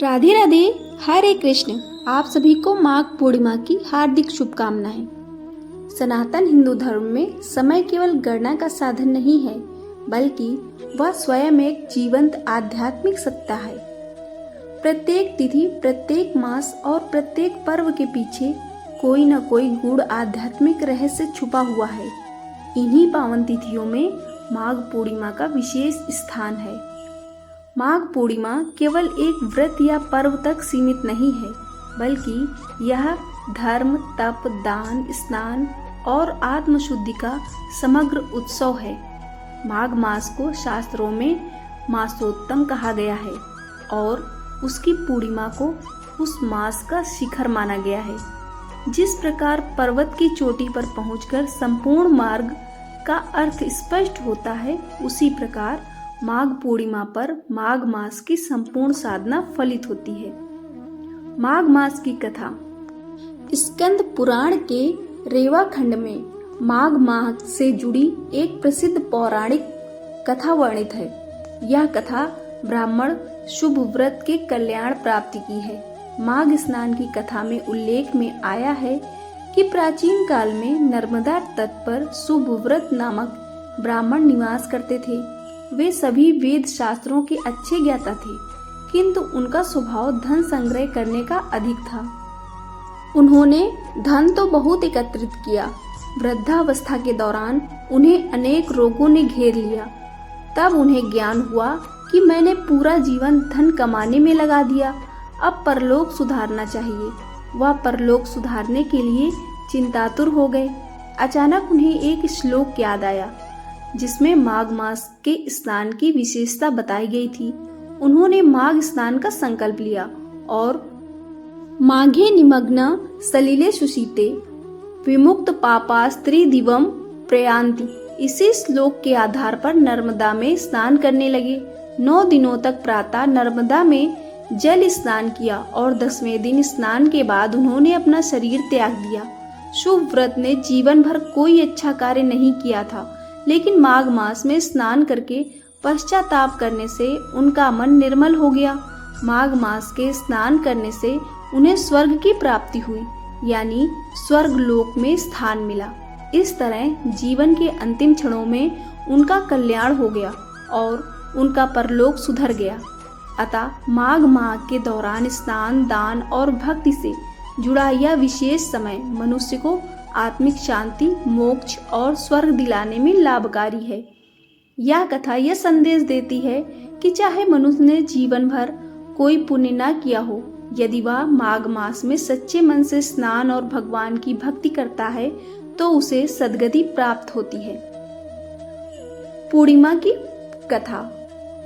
राधे राधे। हरे कृष्ण। आप सभी को माघ पूर्णिमा की हार्दिक शुभकामनाएं। सनातन हिंदू धर्म में समय केवल गणना का साधन नहीं है, बल्कि वह स्वयं एक जीवंत आध्यात्मिक सत्ता है। प्रत्येक तिथि, प्रत्येक मास और प्रत्येक पर्व के पीछे कोई न कोई गूढ़ आध्यात्मिक रहस्य छुपा हुआ है। इन्हीं पावन तिथियों में माघ पूर्णिमा का विशेष स्थान है। माघ पूर्णिमा केवल एक व्रत या पर्व तक सीमित नहीं है, बल्कि यह धर्म, तप, दान, स्नान और आत्मशुद्धि का समग्र उत्सव है। माघ मास को शास्त्रों में मासोत्तम कहा गया है और उसकी पूर्णिमा को उस मास का शिखर माना गया है। जिस प्रकार पर्वत की चोटी पर पहुंचकर संपूर्ण मार्ग का अर्थ स्पष्ट होता है, उसी प्रकार माघ पूर्णिमा पर माघ मास की संपूर्ण साधना फलित होती है। माघ मास की कथा स्कंद पुराण के रेवा खंड में माघ माह से जुड़ी एक प्रसिद्ध पौराणिक कथा वर्णित है। यह कथा ब्राह्मण शुभ व्रत के कल्याण प्राप्ति की है। माघ स्नान की कथा में उल्लेख में आया है कि प्राचीन काल में नर्मदा तट पर शुभ व्रत नामक ब्राह्मण निवास करते थे। वे सभी वेद शास्त्रों के अच्छे ज्ञाता थे, किंतु उनका स्वभाव धन संग्रह करने का अधिक था। उन्होंने धन तो बहुत एकत्रित किया। वृद्धावस्था के दौरान उन्हें अनेक रोगों ने घेर लिया। तब उन्हें ज्ञान हुआ कि मैंने पूरा जीवन धन कमाने में लगा दिया, अब परलोक सुधारना चाहिए। वह परलोक सुधारने के लिए चिंतातुर हो गए। अचानक उन्हें एक श्लोक याद आया, जिसमें माघ मास के स्नान की विशेषता बताई गई थी। उन्होंने माघ स्नान का संकल्प लिया और माघे निमग्न सलिले सुशीते विमुक्त पापास्त्री दिवम प्रयान्ति, इसी श्लोक के आधार पर नर्मदा में स्नान करने लगे। 9 दिनों तक प्रातः नर्मदा में जल स्नान किया और 10वें दिन स्नान के बाद उन्होंने अपना शरीर त्याग दिया। शुभ व्रत ने जीवन भर कोई अच्छा कार्य नहीं किया था, लेकिन माघ मास में स्नान करके पश्चाताप करने से उनका मन निर्मल हो गया। माघ मास के स्नान करने से उन्हें स्वर्ग की प्राप्ति हुई, यानी स्वर्ग लोक में स्थान मिला। इस तरह जीवन के अंतिम क्षणों में उनका कल्याण हो गया और उनका परलोक सुधर गया। अतः माघ माह के दौरान स्नान, दान और भक्ति से जुड़ा यह विशेष समय मनुष्य को आत्मिक शांति, मोक्ष और स्वर्ग दिलाने में लाभकारी है। यह कथा यह संदेश देती है कि चाहे मनुष्य ने जीवन भर कोई पुण्य न किया हो, यदि वह माघ मास में सच्चे मन से स्नान और भगवान की भक्ति करता है तो उसे सद्गति प्राप्त होती है। पूर्णिमा की कथा।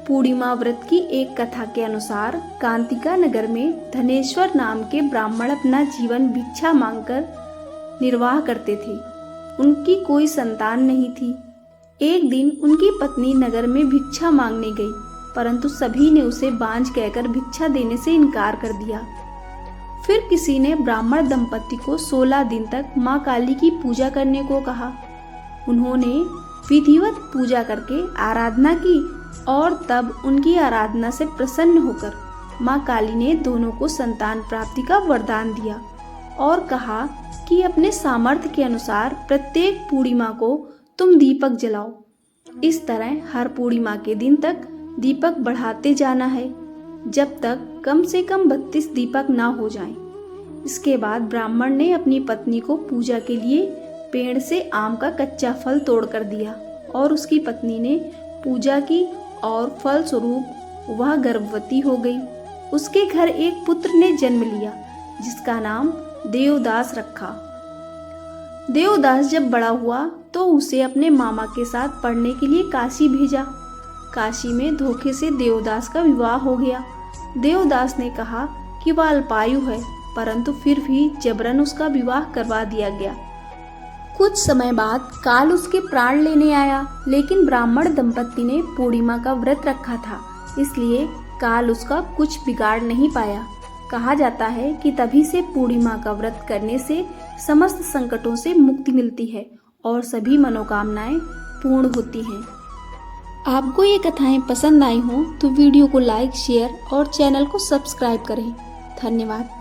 पूर्णिमा व्रत की एक कथा के अनुसार कांतिका नगर में धनेश्वर नाम के ब्राह्मण अपना जीवन भिक्षा मांगकर निर्वाह करते थे। उनकी कोई संतान नहीं थी। एक दिन उनकी पत्नी नगर में भिक्षा मांगने गई, परंतु सभी ने उसे बांझ कहकर भिक्षा देने से इनकार कर दिया। फिर किसी ने ब्राह्मण दंपति को 16 दिन तक मां काली की पूजा करने को कहा। उन्होंने विधिवत पूजा करके आराधना की और तब उनकी आराधना से प्रसन्न होकर मां काली ने दोनों को संतान प्राप्ति का वरदान दिया और कहा कि अपने सामर्थ्य के अनुसार प्रत्येक पूर्णिमा को तुम दीपक जलाओ। इस तरह हर पूर्णिमा के दिन तक दीपक बढ़ाते जाना है, जब तक कम से कम 32 दीपक ना हो जाएं। इसके बाद ब्राह्मण ने अपनी पत्नी को पूजा के लिए पेड़ से आम का कच्चा फल तोड़ कर दिया और उसकी पत्नी ने पूजा की और फल स्वरूप वह गर्भवती हो गई। उसके घर एक पुत्र ने जन्म लिया, जिसका नाम देवदास रखा। देवदास जब बड़ा हुआ तो उसे अपने मामा के साथ पढ़ने के लिए काशी भेजा। काशी में धोखे से देवदास का विवाह हो गया। देवदास ने कहा कि वह अल्पायु है, परंतु फिर भी जबरन उसका विवाह करवा दिया गया। कुछ समय बाद काल उसके प्राण लेने आया, लेकिन ब्राह्मण दंपति ने पूर्णिमा का व्रत रखा था, इसलिए काल उसका कुछ बिगाड़ नहीं पाया। कहा जाता है कि तभी से पूर्णिमा का व्रत करने से समस्त संकटों से मुक्ति मिलती है और सभी मनोकामनाएं पूर्ण होती हैं। आपको ये कथाएं पसंद आई हों तो वीडियो को लाइक, शेयर और चैनल को सब्सक्राइब करें। धन्यवाद।